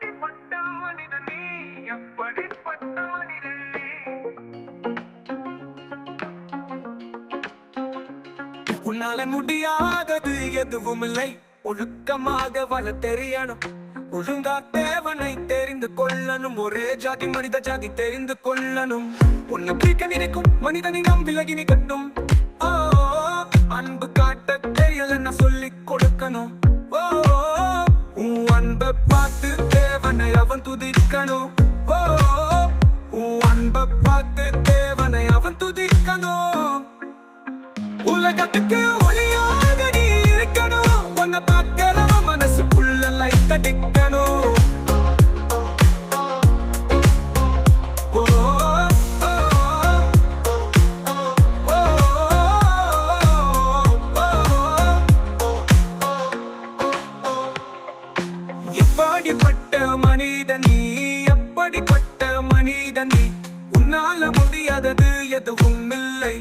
எப்படிப்பட்ட மனிதன் நீ எப்படிப்பட்ட மனிதன் நீ உன்னால முடியாதது எதுவும் இல்லை ஒழுக்கமாக வாழ தெரியணும் ஒழுங்கா தேவனை தெரிந்து கொள்ளணும் ஒரே ஜாதி மனித ஜாதி தெரிந்து கொள்ளணும் உன்னை பிடிக்க நினைக்கும் மனிதனிடம் விலகி நிக்கட்டும் ஓ அன்பு காட்ட தெரியலன்னு சொல்லி கொடுக்கணும் ஓ உன் அன்பை பார்த்து தேவனை அவன் துதிக்கணும் ஓ உன் அன்பை பார்த்து தேவனை அவன் துதிக்கணும் உலகத்துக்கு ஒளியாக நீ இருக்கணும் உன்னை பார்க்கிறவ மனசுக்குள்ள லைட் அடிக்கணும் ஓ, ஓ, ஓ, எப்படிப்பட்ட மனிதன் நீ எப்படிப்பட்ட மனிதன் நீ உன்னால முடியாதது எதுவும் இல்லை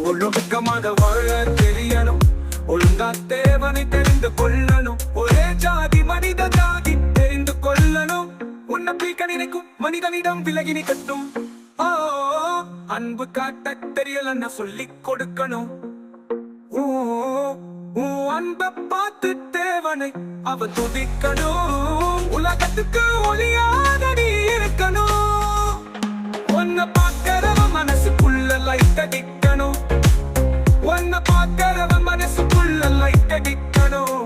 ஒழுக்கமாக வாழ தெரியணும் ஒழுங்கா தேவனை தெரிந்து கொள்ளணும் ஒரே ஜாதி மனித ஜாதி தெரிந்து கொள்ளணும் உன்னை பிடிக்க நினைக்கும் மனிதனிடம் விலகி நிக்கட்டும் ஓ அன்பு காட்ட தெரியலன்னு சொல்லி கொடுக்கணும் ஓ உன் அன்பை பார்த்து தேவனை அவ துதிக்கணும் உலகத்துக்கு ஒளியாக நீ இருக்கணும் உன்னை பார்க்கிறவ மனசுக்குள்ள லைட் அடிக்கணும் உன்னை பார்க்கிறவ மனசுக்குள்ள லைட் அடிக்கணும்